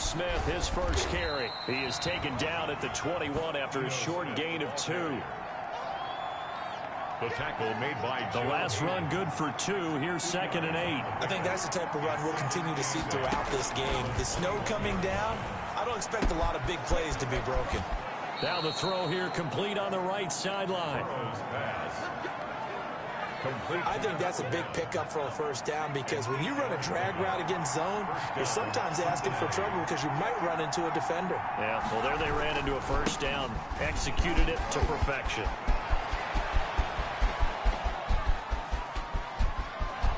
Smith, his first carry. He is taken down at the 21 after a short gain of 2. The tackle made by the last run good for 2. Here's 2nd and 8. I think that's the type of run we'll continue to see throughout this game. The snow coming down, I don't expect a lot of big plays to be broken. Now the throw here complete on the right sideline. I think that's a big pickup for a first down because when you run a drag route against zone, you're sometimes asking for trouble because you might run into a defender. Yeah, well, there they ran into a first down. Executed it to perfection.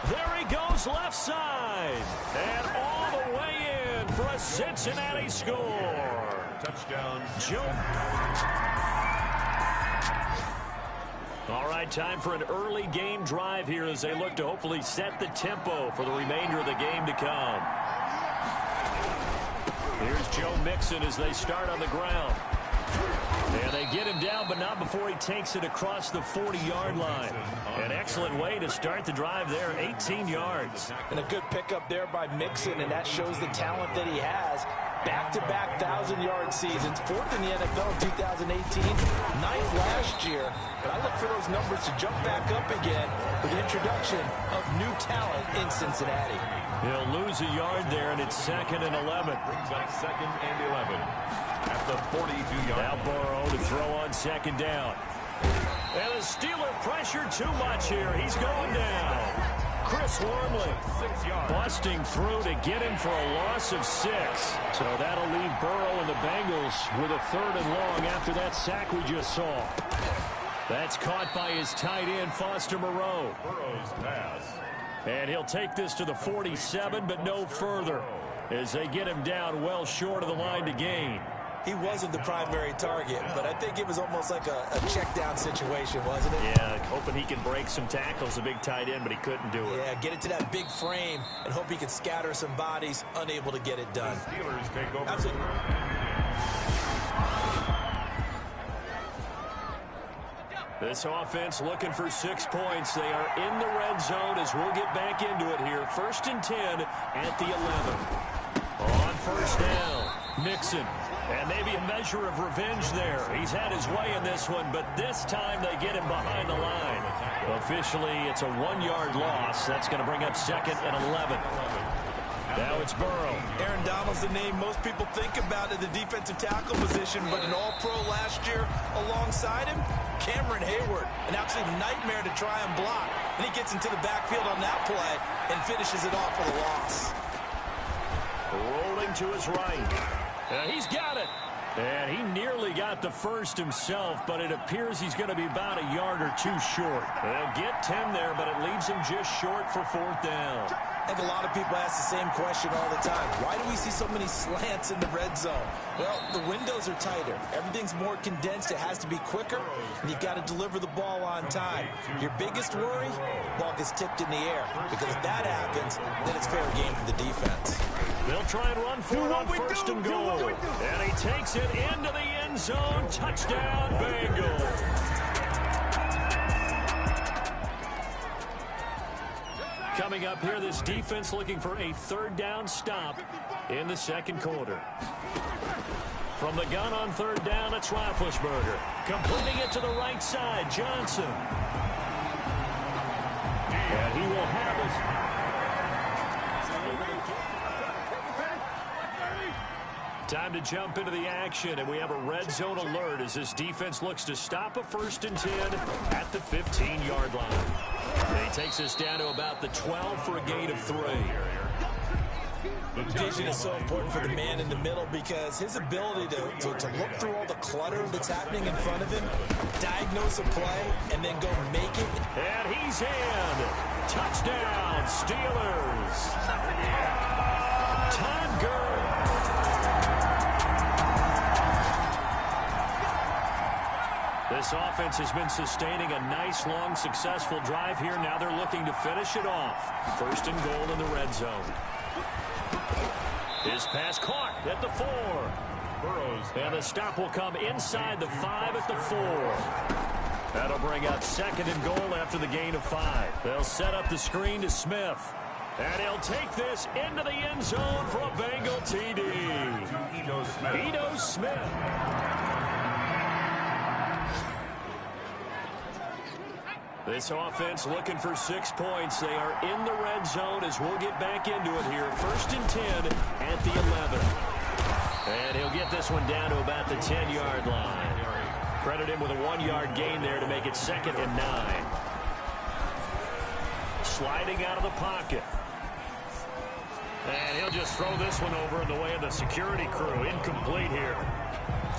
There he goes left side. And all the way in for a Cincinnati score. Touchdown. Joe. All right, time for an early game drive here as they look to hopefully set the tempo for the remainder of the game to come. Here's Joe Mixon as they start on the ground. And they get him down, but not before he takes it across the 40-yard line. An excellent way to start the drive there, 18 yards. And a good pickup there by Mixon, and that shows the talent that he has. Back-to-back 1,000-yard seasons, 4th in the NFL in 2018, 9th last year. But I look for those numbers to jump back up again with the introduction of new talent in Cincinnati. He'll lose a yard there, and it's 2nd and 11. Brings up 2nd and 11 at the 42-yard. Now Burrow to throw on 2nd down. And the Steeler pressure too much here. He's going down. Chris Wormley busting through to get him for a loss of 6. So that'll leave Burrow and the Bengals with a 3rd and long after that sack we just saw. That's caught by his tight end, Foster Moreau. Burrow's pass. And he'll take this to the 47, but no further, as they get him down well short of the line to gain. He wasn't the primary target, but I think it was almost like a check down situation, wasn't it? Yeah, hoping he can break some tackles, a big tight end, but he couldn't do it. Yeah, get it to that big frame and hope he can scatter some bodies, unable to get it done. The Steelers take over. Absolutely. This offense looking for 6 points. They are in the red zone as we'll get back into it here. 1st and 10 at the 11. On 1st down, Mixon. And maybe a measure of revenge there. He's had his way in this one, but this time they get him behind the line. Officially, it's a 1-yard loss. That's going to bring up 2nd and 11. Now it's Burrow. Aaron Donald's the name most people think about at the defensive tackle position, but an all-pro last year alongside him, Cameron Hayward. An absolute nightmare to try and block. And he gets into the backfield on that play and finishes it off with a loss. Rolling to his right. He's got it. And he nearly got the first himself, but it appears he's going to be about a yard or 2 short. They'll get 10 there, but it leaves him just short for 4th down. I think a lot of people ask the same question all the time. Why do we see so many slants in the red zone? Well, the windows are tighter. Everything's more condensed. It has to be quicker, and you've got to deliver the ball on time. Your biggest worry, ball gets tipped in the air. Because if that happens, then it's fair game for the defense. They'll try and run for it on 1st and goal. And he takes it into the end zone. Touchdown, Bengals. Coming up here, this defense looking for a 3rd down stop in the 2nd quarter. From the gun on 3rd down, it's Roethlisberger. Completing it to the right side, Johnson. And he will have it. Time to jump into the action, and we have a red zone alert as this defense looks to stop a 1st and 10 at the 15-yard line. And he takes us down to about the 12 for a gain of 3. Vision is so important for the man in the middle because his ability to look through all the clutter that's happening in front of him, diagnose a play, and then go make it. And he's in. Touchdown, Steelers. Todd Gurley. This offense has been sustaining a nice, long, successful drive here. Now they're looking to finish it off. 1st and goal in the red zone. His pass caught at the 4. And the stop will come inside the 5 at the 4. That'll bring up 2nd and goal after the gain of 5. They'll set up the screen to Smith. And he'll take this into the end zone for a Bengal TD. Ito Smith. This offense looking for 6 points. They are in the red zone as we'll get back into it here. 1st and 10 at the 11. And he'll get this one down to about the 10-yard line. Credit him with a 1-yard gain there to make it 2nd and 9. Sliding out of the pocket. And he'll just throw this one over in the way of the security crew. Incomplete here.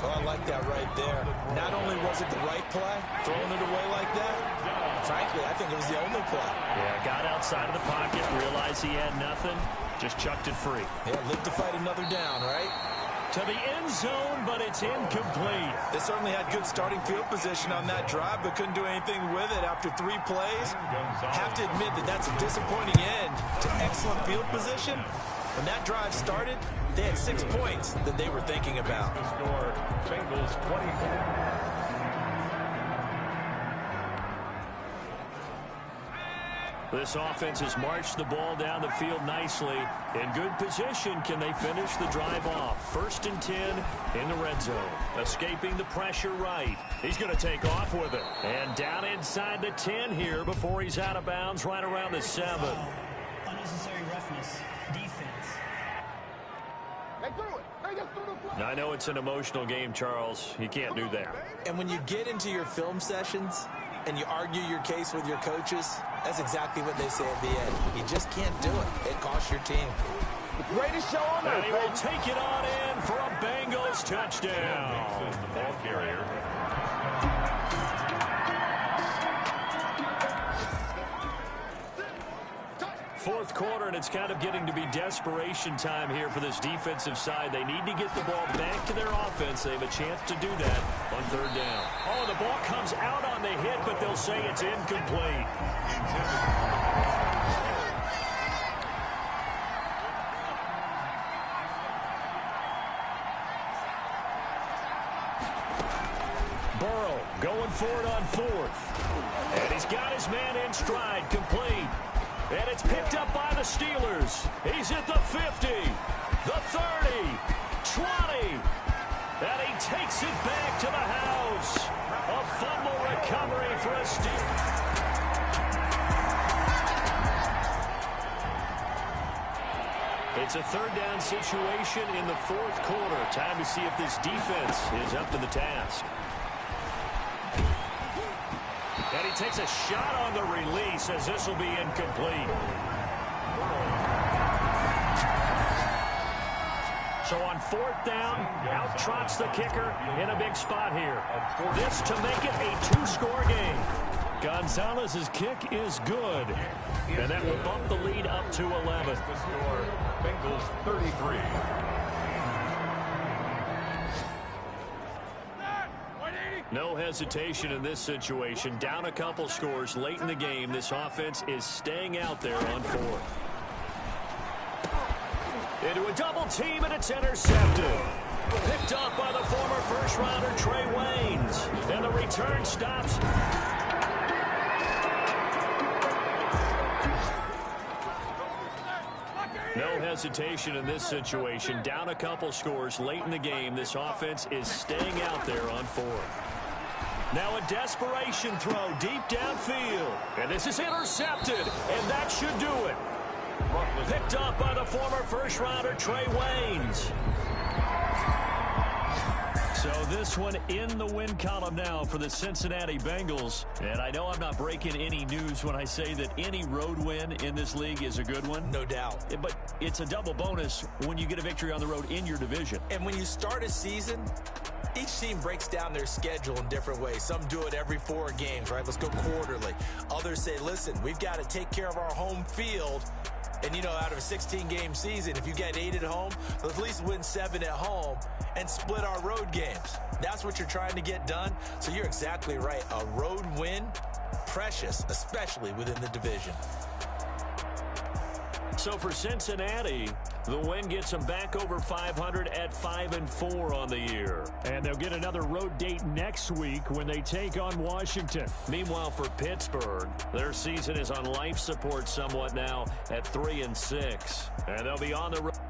Oh, I like that right there. Not only was it the right play, throwing it away like that, frankly, I think it was the only play. Yeah, got outside of the pocket, realized he had nothing, just chucked it free. Yeah, lived to fight another down, right? To the end zone, but it's incomplete. They certainly had good starting field position on that drive, but couldn't do anything with it after 3 plays. Have to admit that that's a disappointing end to excellent field position. When that drive started, they had 6 points that they were thinking about. The score, Bengals 24. This offense has marched the ball down the field nicely. In good position, can they finish the drive off? 1st and 10 in the red zone. Escaping the pressure right. He's going to take off with it. And down inside the 10 here before he's out of bounds right around the 7. Unnecessary roughness. Defense. I know it's an emotional game, Charles. You can't do that. And when you get into your film sessions and you argue your case with your coaches, that's exactly what they say at the end. You just can't do it. It costs your team. The greatest show on earth. And he will take it on in for a Bengals touchdown. The ball carrier. Fourth quarter, and it's kind of getting to be desperation time here for this defensive side. They need to get the ball back to their offense. They have a chance to do that on 3rd down. Oh, the ball comes out on the hit, but they'll say it's incomplete. Burrow going for it on 4th. And he's got his man in stride, complete. And it's picked up by the Steelers. He's at the 50, the 30, 20. And he takes it back to the house. A fumble recovery for a Steeler. It's a 3rd down situation in the 4th quarter. Time to see if this defense is up to the task. And he takes a shot on the release as this will be incomplete. So on 4th down, out trots the kicker in a big spot here. This to make it a 2-score game. Gonzalez's kick is good. And that will bump the lead up to 11. The score, Bengals 33. No hesitation in this situation. Down a couple scores late in the game. This offense is staying out there on 4th. Into a double team, and it's intercepted. Picked up by the former first-rounder Trey Waynes. And the return stops. No hesitation in this situation. Down a couple scores late in the game. This offense is staying out there on 4th. Now a desperation throw deep downfield. And this is intercepted. And that should do it. Picked up by the former first-rounder Trey Waynes. So this one in the win column now for the Cincinnati Bengals. And I know I'm not breaking any news when I say that any road win in this league is a good one. No doubt. But it's a double bonus when you get a victory on the road in your division. And when you start a season, each team breaks down their schedule in different ways. Some do it every 4 games, right? Let's go quarterly. Others say, listen, we've got to take care of our home field. And, you know, out of a 16-game season, if you get 8 at home, let's at least win 7 at home and split our road games. That's what you're trying to get done. So you're exactly right. A road win, precious, especially within the division. So for Cincinnati, The win gets them back over 500 at 5-4 on the year. And they'll get another road date next week when they take on Washington. Meanwhile, for Pittsburgh, their season is on life support somewhat now at 3-6. And they'll be on the road.